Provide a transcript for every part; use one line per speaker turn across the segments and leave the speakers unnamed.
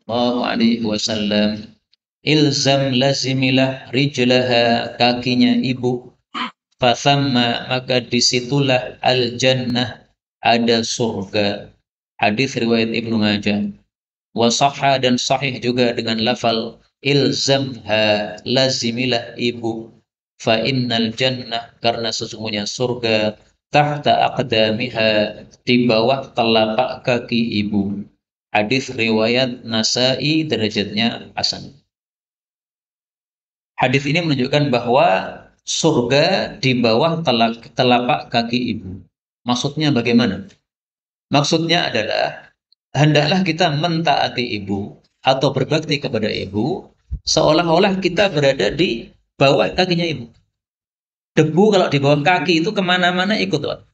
Sallallahu alaihi wasallam, ilzam lazimilah rijlaha, kakinya ibu, fathamma, maka disitulah al jannah, ada surga. Hadis riwayat Ibnu Majah. Wa sahha, dan sahih juga dengan lafal ilzamha, lazimilah ibu, fa innal jannah, karena sesungguhnya surga, tahta aqdamiha, di bawah telapak kaki ibu. Hadis riwayat Nasai, derajatnya hasan. Hadis ini menunjukkan bahwa surga di bawah telapak kaki ibu. Maksudnya bagaimana? Maksudnya adalah hendaklah kita mentaati ibu atau berbakti kepada ibu seolah-olah kita berada di bawah kakinya ibu. Debu kalau di bawah kaki itu kemana-mana ikut, Pak.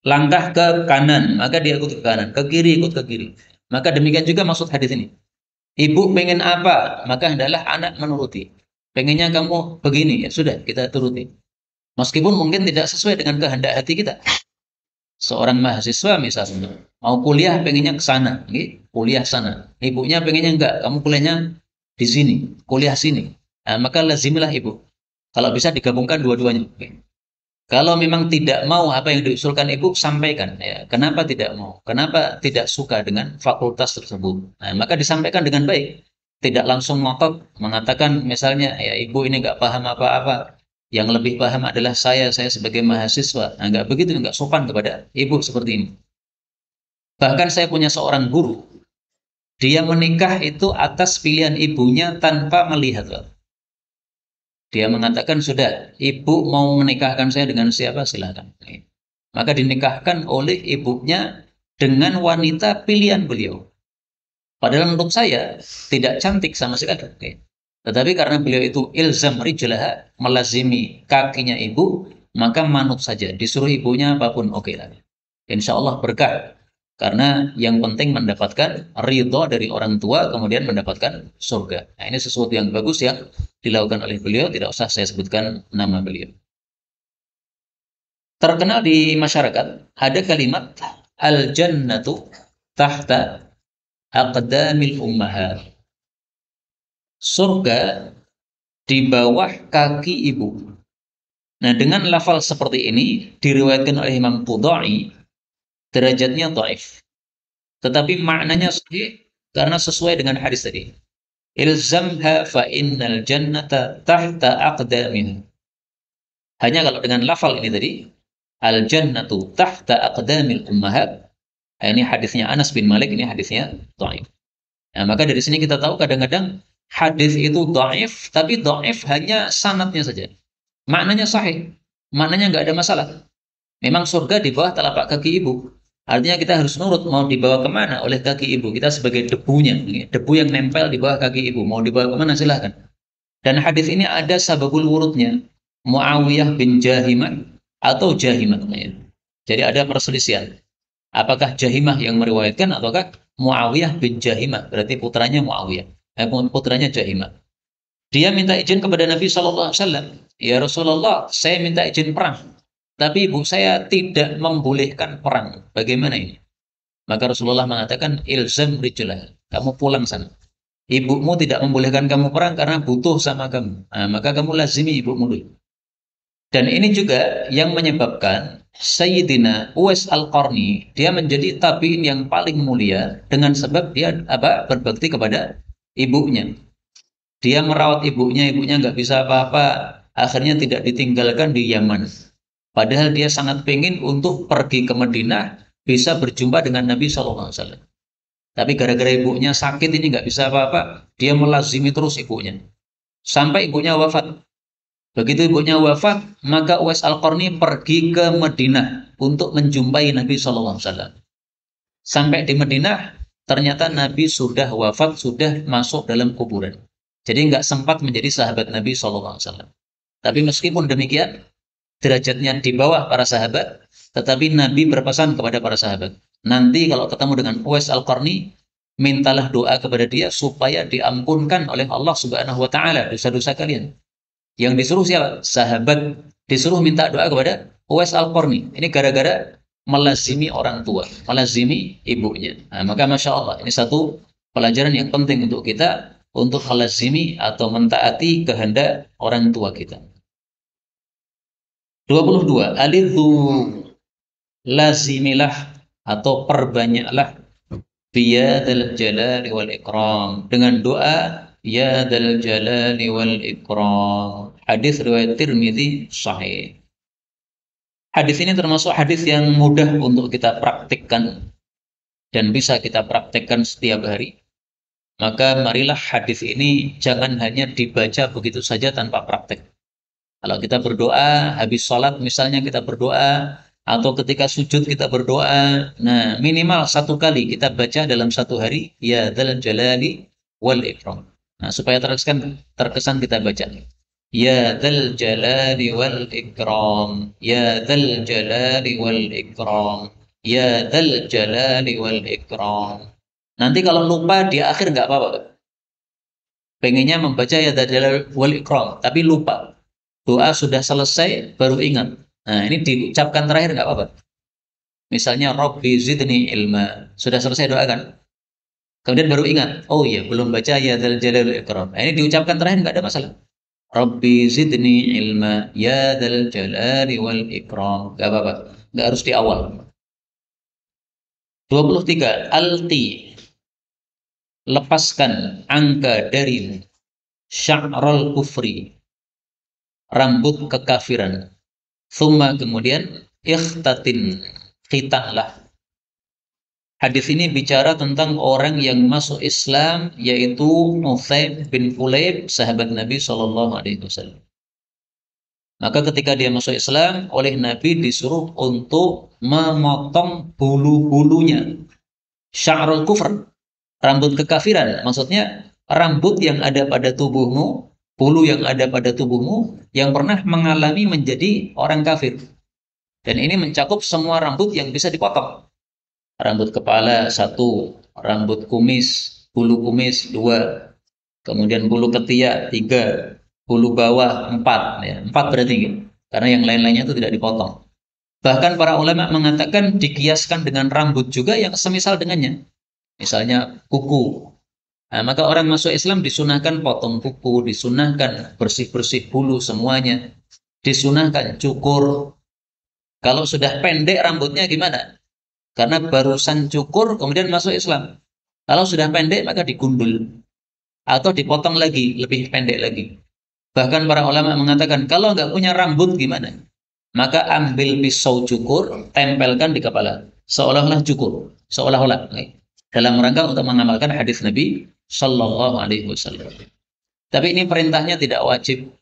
Langkah ke kanan, maka dia ikut ke kanan. Ke kiri, ikut ke kiri. Maka demikian juga maksud hadis ini. Ibu pengen apa, maka hendaklah anak menuruti. Pengennya kamu begini, ya sudah, kita turuti. Meskipun mungkin tidak sesuai dengan kehendak hati kita. Seorang mahasiswa misalnya mau kuliah pengennya ke sana, kuliah sana. Ibunya pengennya enggak, kamu kuliahnya di sini, kuliah sini. Nah, maka lazimilah ibu. Kalau bisa digabungkan dua-duanya. Kalau memang tidak mau apa yang diusulkan ibu, sampaikan. Ya, kenapa tidak mau? Kenapa tidak suka dengan fakultas tersebut? Nah, maka disampaikan dengan baik. Tidak langsung ngotot mengatakan misalnya, ya ibu ini nggak paham apa-apa. Yang lebih paham adalah saya sebagai mahasiswa. Nah, nggak begitu, nggak sopan kepada ibu seperti ini. Bahkan saya punya seorang guru, dia menikah itu atas pilihan ibunya tanpa melihat. Dia mengatakan, sudah, ibu mau menikahkan saya dengan siapa, silahkan. Maka dinikahkan oleh ibunya dengan wanita pilihan beliau. Padahal menurut saya tidak cantik sama sekali. Tetapi karena beliau itu ilzam rijlaha, melazimi kakinya ibu, maka manut saja. Disuruh ibunya apapun, oke lah. Insya Allah berkah. Karena yang penting mendapatkan ridho dari orang tua, kemudian mendapatkan surga. Nah, ini sesuatu yang bagus yang dilakukan oleh beliau, tidak usah saya sebutkan nama beliau. Terkenal di masyarakat, ada kalimat al-jannatu tahta aqdamil ummahat. Surga di bawah kaki ibu. Nah, dengan lafal seperti ini diriwayatkan oleh Imam Qudai, derajatnya dhaif. Tetapi maknanya sahih karena sesuai dengan hadis tadi. Ilzamha fa innal jannata tahta aqdamin. Hanya kalau dengan lafal ini tadi, al jannatu tahta aqdamil ummahat. Ini hadisnya Anas bin Malik, ini hadisnya dhaif. Nah, maka dari sini kita tahu kadang-kadang hadis itu dhaif, tapi dhaif hanya sanatnya saja. Maknanya sahih. Maknanya nggak ada masalah. Memang surga di bawah telapak kaki ibu. Artinya kita harus nurut, mau dibawa kemana oleh kaki ibu. Kita sebagai debunya, debu yang nempel di bawah kaki ibu. Mau dibawa kemana silahkan. Dan hadis ini ada sababul wurudnya. Muawiyah bin Jahimah atau Jahimah. Jadi ada perselisihan. Apakah Jahimah yang meriwayatkan ataukah Muawiyah bin Jahimah? Berarti putranya Muawiyah. Putranya Jahimah. Dia minta izin kepada Nabi Shallallahu Alaihi Wasallam. Ya Rasulullah, saya minta izin perang. Tapi ibu saya tidak membolehkan perang. Bagaimana ini? Maka Rasulullah mengatakan, ilzam rijlah. Kamu pulang sana. Ibumu tidak membolehkan kamu perang karena butuh sama kamu. Nah, maka kamu lazimi ibumu dulu. Dan ini juga yang menyebabkan Sayyidina Uwais Al-Qarni, dia menjadi tabi'in yang paling mulia dengan sebab dia berbakti kepada ibunya. Dia merawat ibunya, ibunya nggak bisa apa-apa, akhirnya tidak ditinggalkan di Yaman. Padahal dia sangat pengen untuk pergi ke Madinah, bisa berjumpa dengan Nabi SAW. Tapi gara-gara ibunya sakit ini nggak bisa apa-apa, dia melazimi terus ibunya. Sampai ibunya wafat. Begitu ibunya wafat, maka Uwais Al-Qarni pergi ke Madinah untuk menjumpai Nabi SAW. Sampai di Madinah, ternyata Nabi sudah wafat, sudah masuk dalam kuburan. Jadi nggak sempat menjadi sahabat Nabi SAW. Tapi meskipun demikian, derajatnya di bawah para sahabat, tetapi Nabi berpesan kepada para sahabat, nanti kalau ketemu dengan Uwais Al-Qarni, mintalah doa kepada dia supaya diampunkan oleh Allah Subhanahu wa taala dosa-dosa kalian. Yang disuruh siapa? Sahabat disuruh minta doa kepada Uwais Al-Qarni. Ini gara-gara melazimi orang tua, melazimi ibunya. Nah, maka Masya Allah, ini satu Pelajaran yang penting untuk kita untuk melazimi atau mentaati kehendak orang tua kita. 22. Alidhu, lazimilah atau perbanyaklah ya dzal jalali wal ikram dengan doa ya dzal jalali wal ikram. Hadis riwayat Tirmizi sahih. Hadis ini termasuk hadis yang mudah untuk kita praktikkan dan bisa kita praktekkan setiap hari. Maka marilah hadis ini jangan hanya dibaca begitu saja tanpa praktek. Kalau kita berdoa, habis sholat misalnya kita berdoa, atau ketika sujud kita berdoa, nah minimal satu kali kita baca dalam satu hari, ya dzal jalali wal ikram. Nah supaya terkesan kita baca. Ya dzal jalali wal ikram, ya dzal jalali wal ikram, ya dzal jalali wal ikram. Nanti kalau lupa di akhir nggak apa-apa. Pengennya membaca ya dzal jalali wal ikram, tapi lupa. Doa sudah selesai baru ingat. Nah, ini diucapkan terakhir nggak apa-apa. Misalnya Rabbi zidni ilma. Sudah selesai doa kan? Kemudian baru ingat, oh iya belum baca ya dzal jalali wal ikram. Nah, ini diucapkan terakhir nggak ada masalah. Rabbi zidni ilma ya dzal jalali wal ikram. Nggak apa-apa. Nggak harus di awal. 23. Alti, lepaskan angka darimu sya'ral kufri, rambut kekafiran. Thumma kemudian ikhtatin, khitanlah. Hadis ini bicara tentang orang yang masuk Islam, yaitu Nuthaim bin Fulayb, sahabat Nabi Shallallahu Alaihi Wasallam. Maka ketika dia masuk Islam, oleh Nabi disuruh untuk memotong bulu-bulunya. Sya'rul kufr, rambut kekafiran. Maksudnya rambut yang ada pada tubuhmu, bulu yang ada pada tubuhmu, yang pernah mengalami menjadi orang kafir. Dan ini mencakup semua rambut yang bisa dipotong. Rambut kepala satu, rambut kumis, bulu kumis dua, kemudian bulu ketiak tiga, bulu bawah empat, ya, empat berarti gitu. Karena yang lain-lainnya itu tidak dipotong. Bahkan para ulama mengatakan dikiaskan dengan rambut juga yang semisal dengannya. Misalnya kuku. Nah, maka orang masuk Islam disunahkan potong kuku, disunahkan bersih-bersih bulu semuanya, disunahkan cukur. Kalau sudah pendek rambutnya gimana? Karena barusan cukur kemudian masuk Islam. Kalau sudah pendek maka digundul atau dipotong lagi, lebih pendek lagi. Bahkan para ulama mengatakan kalau nggak punya rambut gimana? Maka ambil pisau cukur, tempelkan di kepala, seolah-olah cukur, seolah-olah. Dalam rangka untuk mengamalkan hadis Nabi Shallallahu Alaihi Wasallam. Tapi ini perintahnya tidak wajib.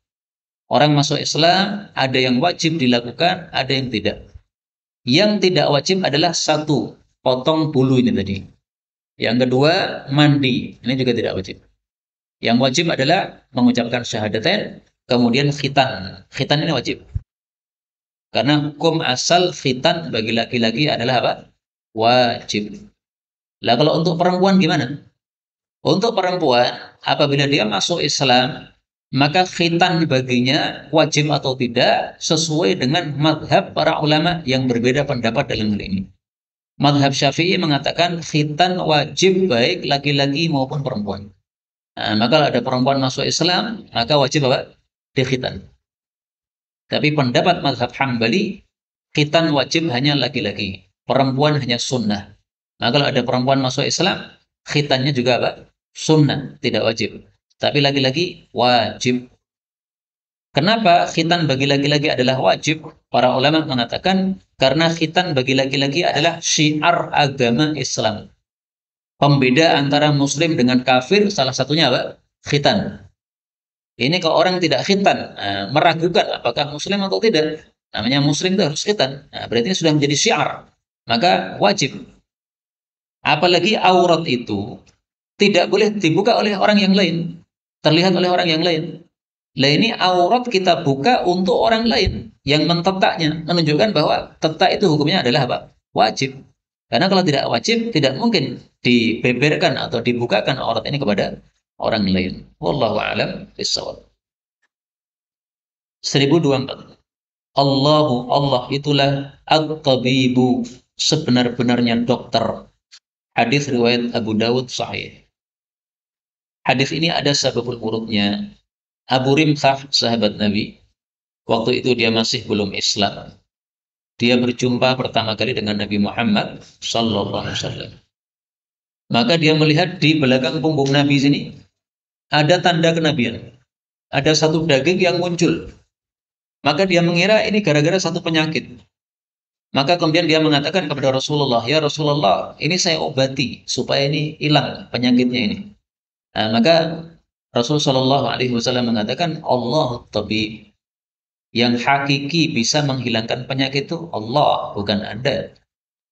Orang masuk Islam ada yang wajib dilakukan, ada yang tidak. Yang tidak wajib adalah satu, potong bulu ini tadi. Yang kedua, mandi. Ini juga tidak wajib. Yang wajib adalah mengucapkan syahadatain, kemudian khitan. Khitan ini wajib. Karena hukum asal khitan bagi laki-laki adalah apa? Wajib. Lah kalau untuk perempuan gimana? Untuk perempuan, apabila dia masuk Islam, maka khitan baginya wajib atau tidak sesuai dengan madhab para ulama yang berbeda pendapat dalam hal ini. Madhab Syafi'i mengatakan khitan wajib baik laki-laki maupun perempuan. Nah, maka kalau ada perempuan masuk Islam, maka wajib apa? Dikhitan. Tapi pendapat madhab Hambali, khitan wajib hanya laki-laki, perempuan hanya sunnah. Maka kalau ada perempuan masuk Islam, khitannya juga apa? Sunnah, tidak wajib. Tapi laki-laki wajib. Kenapa khitan bagi laki-laki adalah wajib? Para ulama mengatakan karena khitan bagi laki-laki adalah syiar agama Islam. Pembeda antara muslim dengan kafir salah satunya apa? Khitan. Ini kalau orang tidak khitan, meragukan apakah muslim atau tidak. Namanya muslim itu harus khitan. Nah, berarti ini sudah menjadi syiar. Maka wajib. Apalagi aurat itu tidak boleh dibuka oleh orang yang lain. Terlihat oleh orang yang lain. Nah ini aurat kita buka untuk orang lain yang mentetaknya, menunjukkan bahwa tetak itu hukumnya adalah apa? Wajib. Karena kalau tidak wajib, tidak mungkin dibeberkan atau dibukakan aurat ini kepada orang lain. Wallahu a'lam bishawab. 1024. Allah itulah at-tabibu, sebenar-benarnya dokter. Hadis riwayat Abu Dawud sahih. Hadis ini ada sababul wurudnya. Abu Rimthah, sahabat Nabi, waktu itu dia masih belum Islam. Dia berjumpa pertama kali dengan Nabi Muhammad sallallahu alaihi wasallam. Maka dia melihat di belakang punggung Nabi sini ada tanda kenabian. Ada satu daging yang muncul. Maka dia mengira ini gara-gara satu penyakit. Maka kemudian dia mengatakan kepada Rasulullah, "Ya Rasulullah, ini saya obati supaya ini hilang penyakitnya ini." Nah, maka Rasul Shallallahu Alaihi Wasallam mengatakan, Allah tabib, yang hakiki bisa menghilangkan penyakit itu Allah, bukan Anda.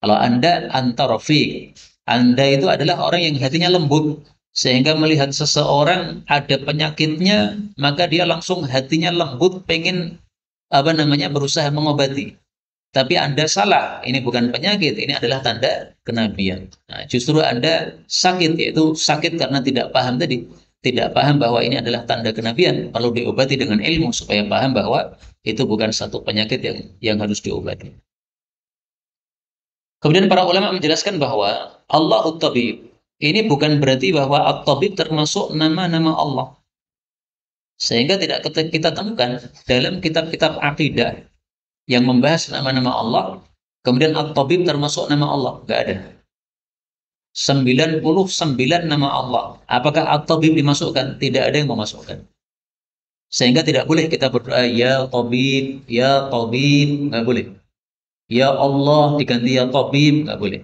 Kalau Anda rafiq. Anda itu adalah orang yang hatinya lembut, sehingga melihat seseorang ada penyakitnya, maka dia langsung hatinya lembut, pengen berusaha mengobati. Tapi Anda salah, ini bukan penyakit, ini adalah tanda kenabian. Nah, justru Anda sakit, yaitu sakit karena tidak paham tadi. Tidak paham bahwa ini adalah tanda kenabian, perlu diobati dengan ilmu supaya paham bahwa itu bukan satu penyakit yang harus diobati. Kemudian para ulama menjelaskan bahwa Allahut Tabib ini bukan berarti bahwa At-Tabib termasuk nama-nama Allah. Sehingga tidak kita temukan dalam kitab-kitab akidah yang membahas nama-nama Allah, kemudian At-Tabib termasuk nama Allah. Enggak ada. 99 nama Allah. Apakah At-Tabib dimasukkan? Tidak ada yang memasukkan. Sehingga tidak boleh kita berdoa, Ya Tabib, Ya Tabib. Enggak boleh. Ya Allah diganti Ya Tabib. Enggak boleh.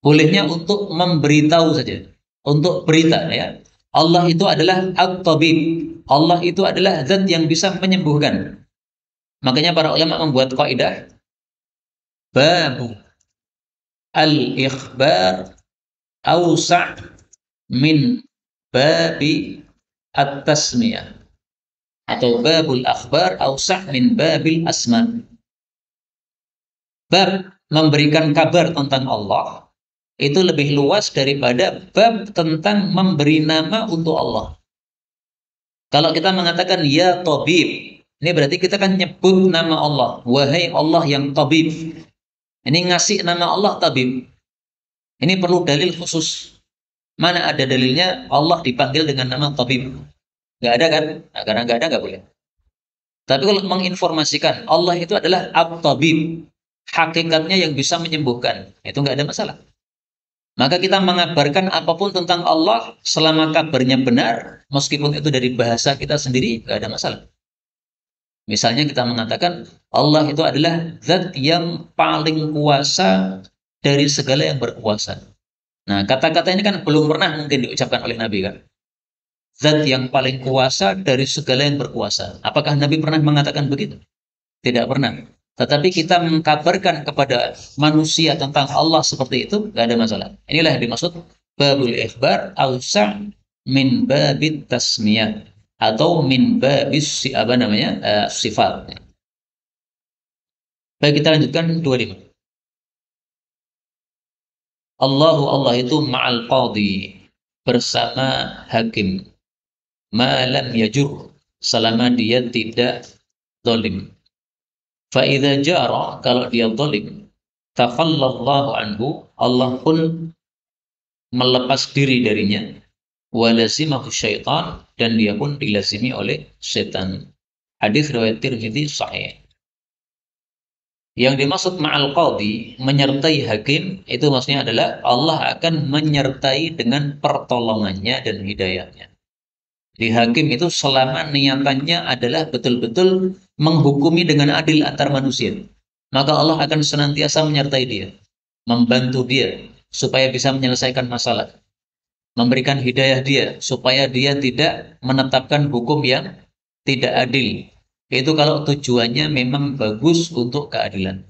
Bolehnya untuk memberitahu saja. Untuk berita, ya. Allah itu adalah At-Tabib. Allah itu adalah zat yang bisa menyembuhkan. Makanya para ulama membuat kaidah babu al-ikhbar awsa' min babi at-tasmiyah, atau babul akhbar awsa' min babil asma. Bab memberikan kabar tentang Allah itu lebih luas daripada bab tentang memberi nama untuk Allah. Kalau kita mengatakan ya tabib, ini berarti kita kan nyebut nama Allah. Wahai Allah yang tabib. Ini ngasih nama Allah tabib. Ini perlu dalil khusus. Mana ada dalilnya Allah dipanggil dengan nama tabib? Nggak ada kan? Nah, karena nggak ada nggak boleh. Tapi kalau menginformasikan Allah itu adalah at-tabib, hakikatnya yang bisa menyembuhkan, itu nggak ada masalah. Maka kita mengabarkan apapun tentang Allah selama kabarnya benar, meskipun itu dari bahasa kita sendiri, nggak ada masalah. Misalnya kita mengatakan Allah itu adalah zat yang paling kuasa dari segala yang berkuasa. Nah, kata-kata ini kan belum pernah mungkin diucapkan oleh Nabi kan. Zat yang paling kuasa dari segala yang berkuasa. Apakah Nabi pernah mengatakan begitu? Tidak pernah. Tetapi kita mengkabarkan kepada manusia tentang Allah seperti itu, nggak ada masalah. Inilah yang dimaksud babul ikhbar awsa' min babit tasmiyah, atau min babis sifat. Baik, kita lanjutkan 25. Allah itu ma'al qadhi, bersama hakim, malam yajur, selama dia tidak zalim. Fa idza jara, kalau dia zalim, tafallallahu anhu, Allah pun melepas diri darinya. Wa lazimahu syaitan, dan dia pun dilazimi oleh setan. Hadis riwayat Tirmidzi sahih. Yang dimaksud ma'al qadhi, menyertai hakim, itu maksudnya adalah Allah akan menyertai dengan pertolongannya dan hidayahnya. Di hakim itu selama niatannya adalah betul-betul menghukumi dengan adil antar manusia, maka Allah akan senantiasa menyertai dia, membantu dia supaya bisa menyelesaikan masalah, memberikan hidayah dia supaya dia tidak menetapkan hukum yang tidak adil. Itu kalau tujuannya memang bagus untuk keadilan.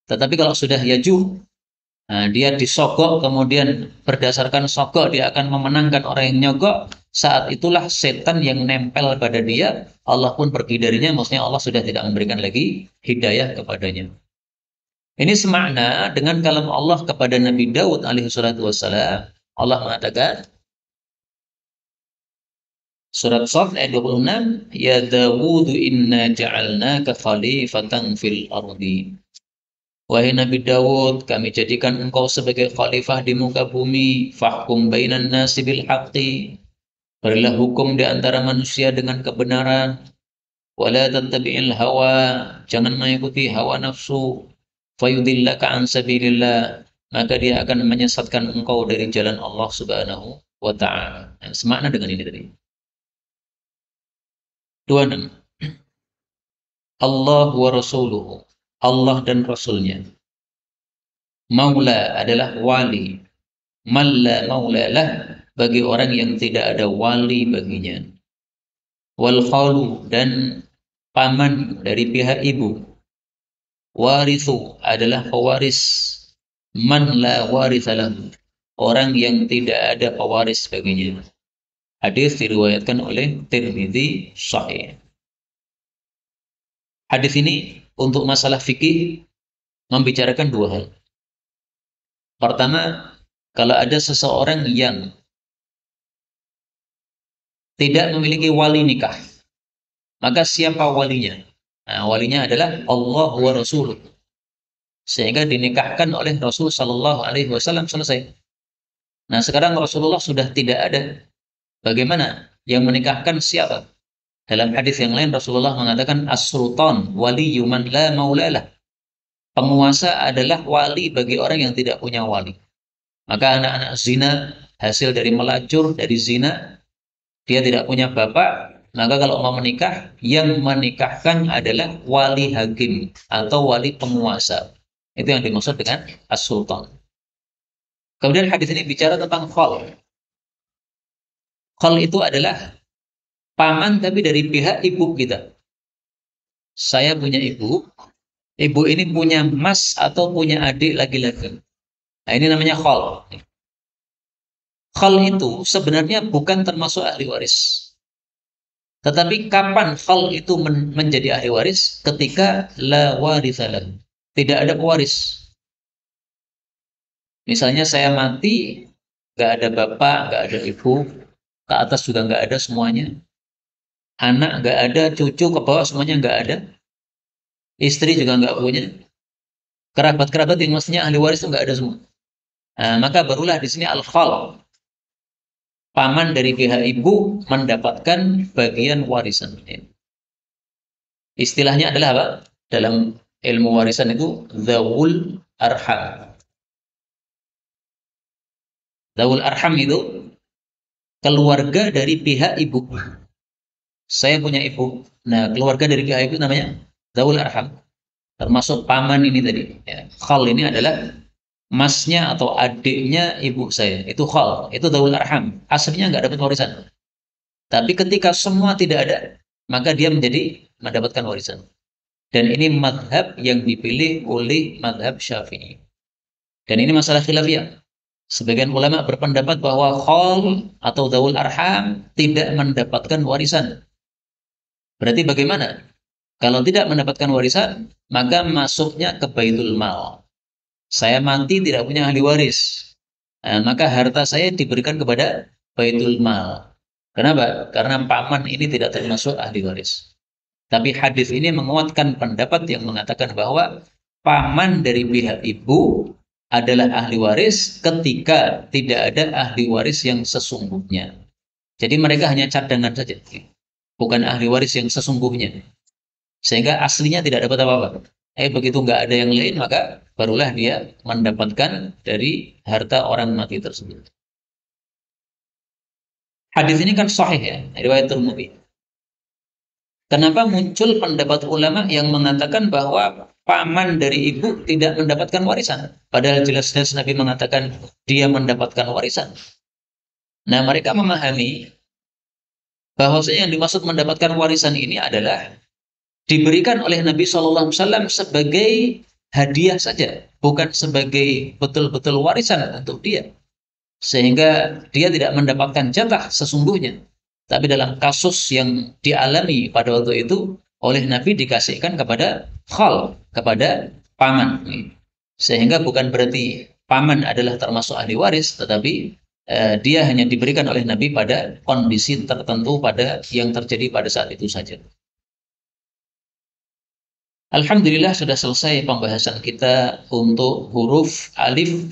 Tetapi kalau sudah yaju, nah, dia disogok, kemudian berdasarkan sogok dia akan memenangkan orang yang nyogok. Saat itulah setan yang nempel pada dia, Allah pun pergi darinya. Maksudnya Allah sudah tidak memberikan lagi hidayah kepadanya. Ini semakna dengan kalam Allah kepada Nabi Daud alaihi salatu wassalam. Allah mengatakan, surat Shaf ayat 26, Ya Dawud inna ja'alnaka khalifatan fil ardi. Wahai Nabi Dawud, kami jadikan engkau sebagai khalifah di muka bumi. Fahkum bainan nasi bil haqqi. Berilah hukum di antara manusia dengan kebenaran. Wala tattabi'il hawa, jangan mengikuti hawa nafsu. Fayudillaka an sabilillah, maka dia akan menyesatkan engkau dari jalan Allah Subhanahu wa taala. Nah, semakna dengan ini tadi. 26. Allah wa rasuluhu, Allah dan rasulnya. Maula adalah wali. Malla maulalah, bagi orang yang tidak ada wali baginya. Wal khalu, dan paman dari pihak ibu. Warithu adalah pewaris. Man la warithalah, orang yang tidak ada pewaris baginya. Hadis diriwayatkan oleh Tirmidzi sahih. Hadis ini untuk masalah fikih membicarakan dua hal. Pertama, kalau ada seseorang yang tidak memiliki wali nikah, maka siapa walinya? Nah, walinya adalah Allah wa Rasuluh. Sehingga dinikahkan oleh Rasul Sallallahu Alaihi Wasallam, selesai. Nah, sekarang Rasulullah sudah tidak ada. Bagaimana? Yang menikahkan siapa? Dalam hadis yang lain Rasulullah mengatakan as-sultan waliyyu man la maulalah. Penguasa adalah wali bagi orang yang tidak punya wali. Maka anak-anak zina hasil dari melacur, dari zina, dia tidak punya bapak, maka kalau mau menikah, yang menikahkan adalah wali hakim atau wali penguasa. Itu yang dimaksud dengan as-sultan. Kemudian hadis ini bicara tentang khal. Khal itu adalah paman tapi dari pihak ibu kita. Saya punya ibu, ibu ini punya mas atau punya adik laki-laki. Nah, ini namanya khal. Khal itu sebenarnya bukan termasuk ahli waris. Tetapi kapan khal itu menjadi ahli waris? Ketika la warithalah, tidak ada pewaris. Misalnya saya mati, nggak ada bapak, nggak ada ibu, ke atas juga nggak ada semuanya. Anak nggak ada, cucu ke bawah semuanya nggak ada. Istri juga nggak punya. Kerabat-kerabat yang mestinya ahli waris itu nggak ada semua. Nah, maka barulah di sini al-khal. Paman dari pihak ibu mendapatkan bagian warisan. Istilahnya adalah apa? Dalam ilmu warisan itu dzawul arham. Dzawul arham itu keluarga dari pihak ibu. Saya punya ibu. Nah, keluarga dari pihak ibu namanya dzawul arham. Termasuk paman ini tadi. Ya. Khal ini adalah masnya atau adiknya ibu saya. Itu khal. Itu dzawul arham. Aslinya nggak dapat warisan. Tapi ketika semua tidak ada, maka dia mendapatkan warisan. Dan ini madhab yang dipilih oleh madhab Syafi'i. Dan ini masalah khilafiyah. Sebagian ulama berpendapat bahwa khal atau dzawul arham tidak mendapatkan warisan. Berarti bagaimana? Kalau tidak mendapatkan warisan, maka masuknya ke baitul mal. Saya mati tidak punya ahli waris. Nah, maka harta saya diberikan kepada baitul mal. Kenapa? Karena paman ini tidak termasuk ahli waris. Tapi hadis ini menguatkan pendapat yang mengatakan bahwa paman dari pihak ibu adalah ahli waris ketika tidak ada ahli waris yang sesungguhnya. Jadi mereka hanya cadangan saja, bukan ahli waris yang sesungguhnya. Sehingga aslinya tidak dapat apa-apa. Begitu nggak ada yang lain, maka barulah dia mendapatkan dari harta orang mati tersebut. Hadis ini kan sahih ya, riwayat Tirmidzi. Kenapa muncul pendapat ulama yang mengatakan bahwa paman dari ibu tidak mendapatkan warisan? Padahal jelas-jelas Nabi mengatakan dia mendapatkan warisan. Nah, mereka memahami bahwa yang dimaksud mendapatkan warisan ini adalah diberikan oleh Nabi SAW sebagai hadiah saja, bukan sebagai betul-betul warisan untuk dia. Sehingga dia tidak mendapatkan jatah sesungguhnya. Tapi dalam kasus yang dialami pada waktu itu, oleh Nabi dikasihkan kepada khal, kepada paman. Sehingga bukan berarti paman adalah termasuk ahli waris, tetapi dia hanya diberikan oleh Nabi pada kondisi tertentu pada yang terjadi pada saat itu saja. Alhamdulillah sudah selesai pembahasan kita untuk huruf alif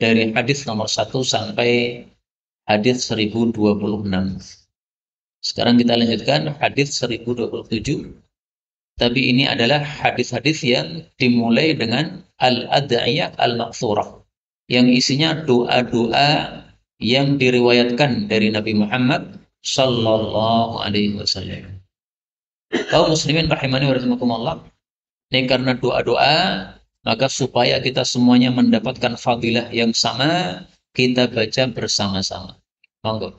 dari hadis nomor 1 sampai hadis 1026. Sekarang kita lanjutkan hadis 1027. Tapi ini adalah hadis-hadis yang dimulai dengan al-ad'iyah al-maqsurah, yang isinya doa-doa yang diriwayatkan dari Nabi Muhammad sallallahu alaihi wasallam. Kaum muslimin rahimani wa rahimakumullah. Ini karena doa-doa, maka supaya kita semuanya mendapatkan fadilah yang sama, kita baca bersama-sama. Monggo.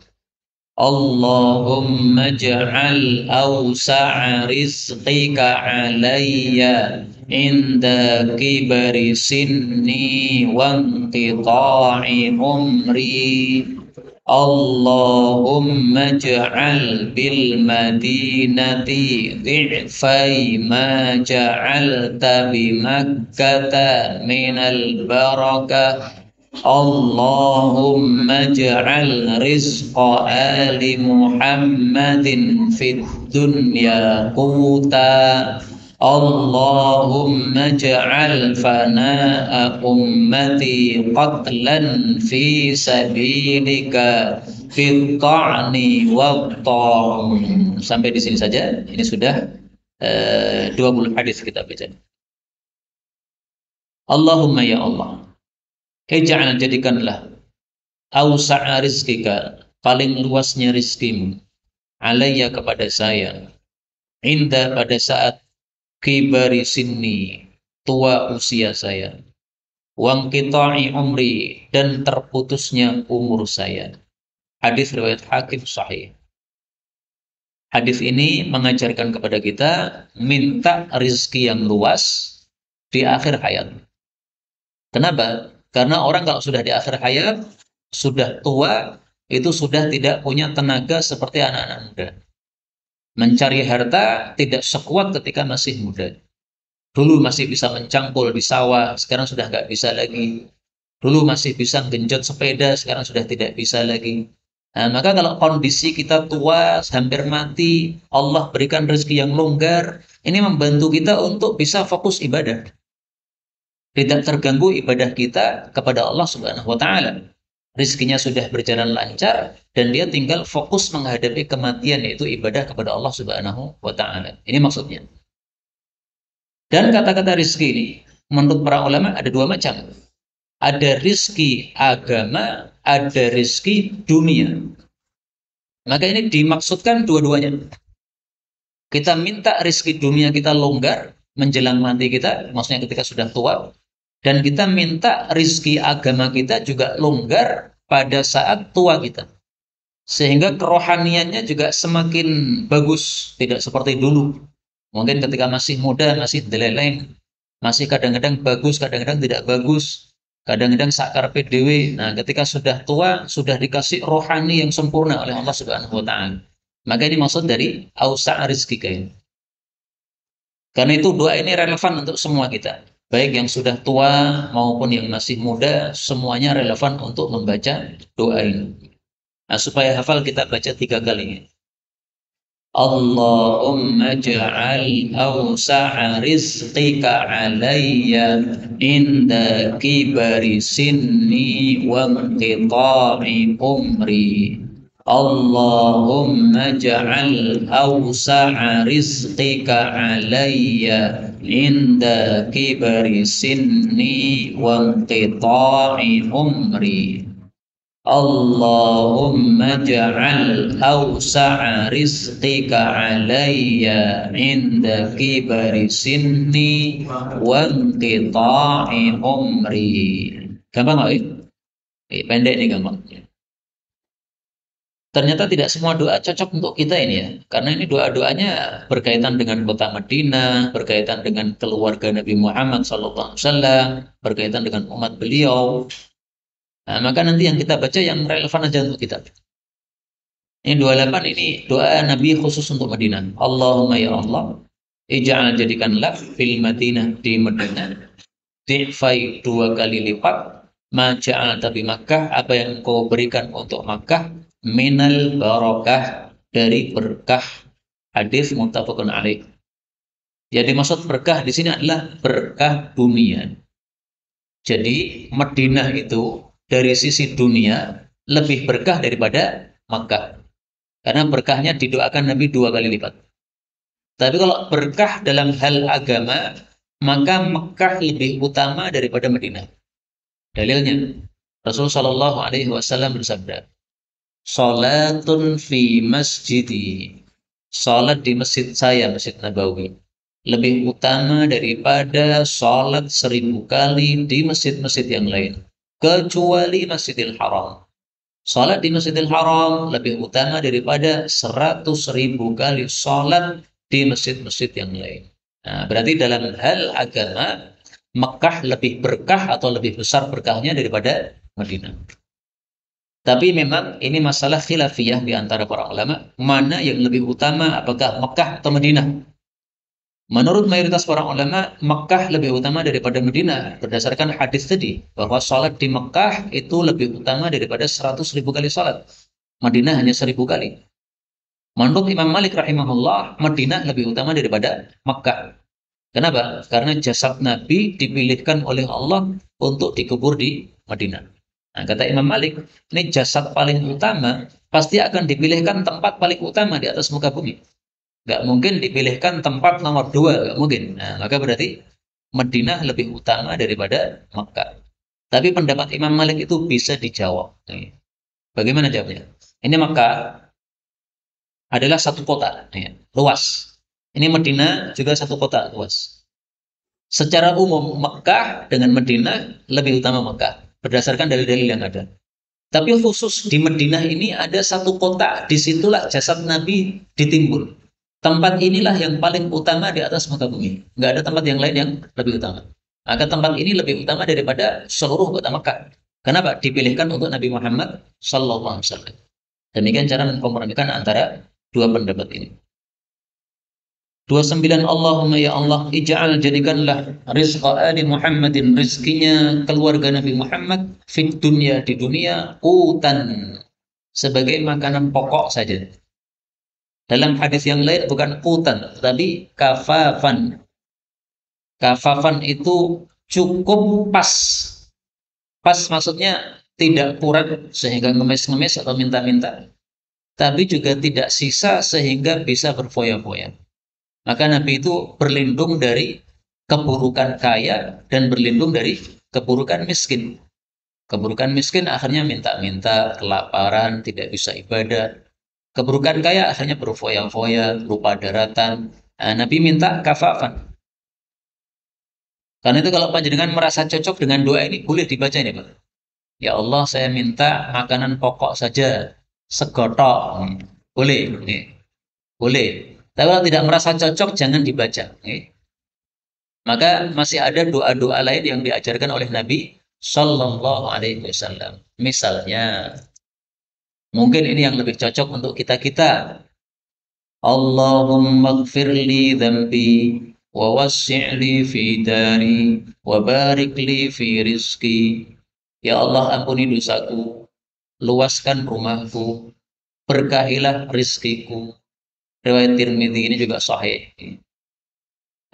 Allahumma ja'al awsa'a rizqika alayya inda kibari sinni wa inqita'i umri. Allahumma ja'al bil madinati dhi'fai ma ja'alta bi Makkata minal barakah. Allahumma ja'al rizqa ali Muhammadin fid dunya quta. Allahumma ja'al fana'a ummati qatlan fi sabilika fit ta'ni wa ta'un. Sampai di sini saja. Ini sudah 20 hadis kita baca. Allahumma ya Allah, ij'al jadikanlah awsa'a rizqika, paling luasnya rizkimu, alayya kepada saya, inda pada saat kibari sinni, tua usia saya, wangqita'i umri, dan terputusnya umur saya. Hadis riwayat Hakim sahih. Hadis ini mengajarkan kepada kita minta rizki yang luas di akhir hayat. Kenapa? Karena orang kalau sudah di akhir hayat, sudah tua, itu sudah tidak punya tenaga seperti anak-anak muda. Mencari harta tidak sekuat ketika masih muda. Dulu masih bisa mencangkul di sawah, sekarang sudah nggak bisa lagi. Dulu masih bisa genjot sepeda, sekarang sudah tidak bisa lagi. Nah, maka kalau kondisi kita tua, hampir mati, Allah berikan rezeki yang longgar, ini membantu kita untuk bisa fokus ibadah. Tidak terganggu ibadah kita kepada Allah Subhanahu wa taala. Rizkinya sudah berjalan lancar dan dia tinggal fokus menghadapi kematian, yaitu ibadah kepada Allah Subhanahu wa taala. Ini maksudnya. Dan kata-kata rizki ini menurut para ulama ada dua macam. Ada rizki agama, ada rizki dunia. Maka ini dimaksudkan dua-duanya. Kita minta rizki dunia kita longgar menjelang mati kita, maksudnya ketika sudah tua. Dan kita minta rizki agama kita juga longgar pada saat tua kita. Sehingga kerohaniannya juga semakin bagus, tidak seperti dulu. Mungkin ketika masih muda, masih deleleng, masih kadang-kadang bagus, kadang-kadang tidak bagus, kadang-kadang sakar PDW. Nah, ketika sudah tua, sudah dikasih rohani yang sempurna oleh Allah Subhanahu wa taala. Maka ini maksud dari ausa' rizqika ini. Karena itu doa ini relevan untuk semua kita. Baik yang sudah tua maupun yang masih muda, semuanya relevan untuk membaca doa ini. Nah, supaya hafal kita baca 3 kali. Allahumma ja'al awsa'a rizqika alayya inda kibari sinni wa inqita'i umri. Allahumma ja'al awsa'a rizqika alayya inda kibari sinni wa inqita'i umri. Allahumma ja'al awsa'a rizqika alayya inda kibari sinni wa inqita'i umri. Gampang nggak? Pendek nih gampang. Ternyata tidak semua doa cocok untuk kita ini ya. Karena ini doa-doanya berkaitan dengan kota Madinah, berkaitan dengan keluarga Nabi Muhammad SAW, berkaitan dengan umat beliau. Nah, maka nanti yang kita baca yang relevan aja untuk kita. Ini 28 ini doa Nabi khusus untuk Madinah. Allahumma ya Allah, ij'al jadikanlah fil Madinah di Madinah di'fai 2 kali lipat ma ja'al tabi Makkah, apa yang kau berikan untuk Makkah minal barakah, dari berkah. Hadis muttafaqun alaih. Jadi maksud berkah di sini adalah berkah dunia. Jadi Madinah itu dari sisi dunia lebih berkah daripada Makkah. Karena berkahnya didoakan Nabi 2 kali lipat. Tapi kalau berkah dalam hal agama, maka Mekah lebih utama daripada Madinah. Dalilnya, Rasulullah Shallallahu Alaihi Wasallam bersabda, "Salatun fi masjidi." Salat di masjid saya, Masjid Nabawi, lebih utama daripada salat 1000 kali di masjid-masjid yang lain, kecuali Masjidil Haram. Salat di Masjidil Haram lebih utama daripada 100.000 kali salat di masjid-masjid yang lain. Nah, berarti dalam hal agama, Mekah lebih berkah atau lebih besar berkahnya daripada Madinah. Tapi memang ini masalah khilafiyah di antara para ulama, mana yang lebih utama, apakah Mekah atau Madinah? Menurut mayoritas para ulama, Mekah lebih utama daripada Madinah berdasarkan hadis tadi bahwa salat di Mekah itu lebih utama daripada 100.000 kali salat. Madinah hanya 1000 kali. Menurut Imam Malik rahimahullah, Madinah lebih utama daripada Mekah. Kenapa? Karena jasad Nabi dipilihkan oleh Allah untuk dikubur di Madinah. Nah, kata Imam Malik, ini jasad paling utama pasti akan dipilihkan tempat paling utama di atas muka bumi. Nggak mungkin dipilihkan tempat nomor 2, nggak mungkin. Nah, maka berarti Madinah lebih utama daripada Makkah. Tapi pendapat Imam Malik itu bisa dijawab. Bagaimana jawabnya? Ini Makkah adalah satu kota, luas. Ini Madinah juga satu kota, luas. Secara umum, Makkah dengan Madinah lebih utama Makkah, berdasarkan dalil-dalil yang ada. Tapi khusus di Madinah ini ada satu kota, disitulah jasad Nabi ditimbun. Tempat inilah yang paling utama di atas muka bumi. Nggak ada tempat yang lain yang lebih utama. Maka tempat ini lebih utama daripada seluruh kota Mekah. Kenapa? Dipilihkan untuk Nabi Muhammad Sallallahu Alaihi Wasallam. Demikian cara mengkompromikan antara dua pendapat ini. 29. Allahumma ya Allah, ij'al jadikanlah rizqa ali Muhammadin, rizkinya keluarga Nabi Muhammad, fit dunia, di dunia, qutan, sebagai makanan pokok saja. Dalam hadis yang lain bukan qutan, tapi kafafan. Kafafan itu cukup pas. Pas maksudnya tidak kurang sehingga ngemis-ngemis atau minta-minta, tapi juga tidak sisa sehingga bisa berfoya-foya. Maka Nabi itu berlindung dari keburukan kaya dan berlindung dari keburukan miskin. Keburukan miskin akhirnya minta-minta, kelaparan, tidak bisa ibadah. Keburukan kaya akhirnya berfoya-foya, berupa daratan. Nah, Nabi minta kafafan. Karena itu kalau panjenengan merasa cocok dengan doa ini, boleh dibaca ini, Pak. Ya Allah, saya minta makanan pokok saja, segotok. Boleh, boleh. Tapi kalau tidak merasa cocok, jangan dibaca. Maka masih ada doa-doa lain yang diajarkan oleh Nabi Sallallahu Alaihi Wasallam. Misalnya, mungkin ini yang lebih cocok untuk kita-kita. Allahumma gfirli dhambi wa wassi'li fi dari wa barik li fi rizki. Ya Allah, ampuni dosaku, luaskan rumahku, berkahilah rizkiku. Riwayat Tirmidzi ini juga sahih.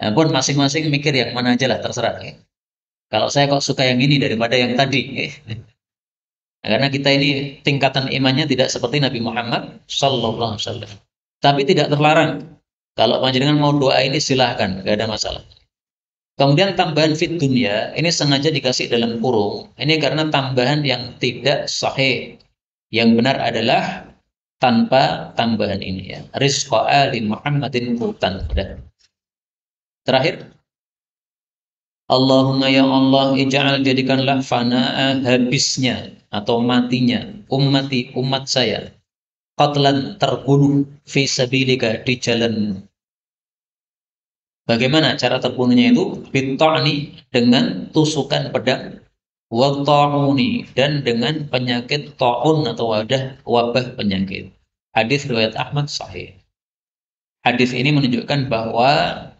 Nah, pun masing-masing mikir yang mana aja lah, terserah. Kalau saya kok suka yang ini daripada yang tadi. Nah, karena kita ini tingkatan imannya tidak seperti Nabi Muhammad Sallallahu Alaihi Wasallam. Tapi tidak terlarang. Kalau panjenengan mau doa ini silahkan, gak ada masalah. Kemudian tambahan fit dunia, ini sengaja dikasih dalam kurung. Ini karena tambahan yang tidak sahih. Yang benar adalah tanpa tambahan ini ya. Rizqa ali Muhammadin qutan. Terakhir, Allahumma ya Allah, ij'al jadikanlah fana'a, habisnya atau matinya umat saya, qatlan, terbunuh, fi sabilika, di jalanmu. Bagaimana cara terbunuhnya itu? Bitta'ni, dengan tusukan pedang, wa ta'uni, dan dengan penyakit ta'un atau wabah penyakit. Hadis riwayat Ahmad sahih. Hadis ini menunjukkan bahwa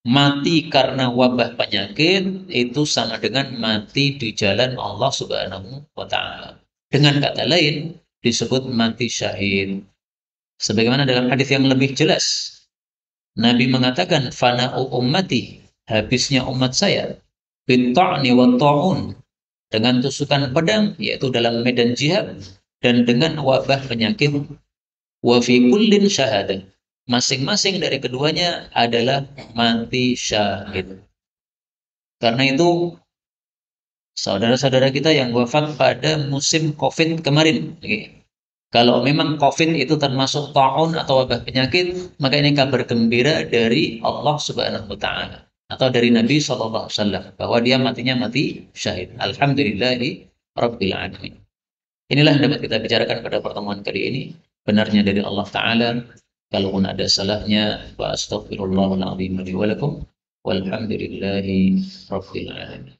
mati karena wabah penyakit itu sama dengan mati di jalan Allah Subhanahu wa Ta'ala. Dengan kata lain, disebut mati syahid. Sebagaimana dalam hadis yang lebih jelas, Nabi mengatakan, fana'u ummati, habisnya umat saya, bitta'ni wa ta'un, dengan tusukan pedang, yaitu dalam medan jihad, dan dengan wabah penyakit. Wa fi kullin syahadah. Masing-masing dari keduanya adalah mati syahid. Karena itu, saudara-saudara kita yang wafat pada musim COVID kemarin, kalau memang COVID itu termasuk ta'un atau wabah penyakit, maka ini kabar gembira dari Allah Subhanahu wa taala atau dari Nabi sallallahu alaihi wasallam bahwa dia matinya mati syahid. Alhamdulillahi rabbil alamin. Inilah yang dapat kita bicarakan pada pertemuan kali ini. Benarnya dari Allah taala, kalaupun ada salahnya, wa astaghfirullahal azim li wa lakum. Walhamdulillahi rabbil alamin.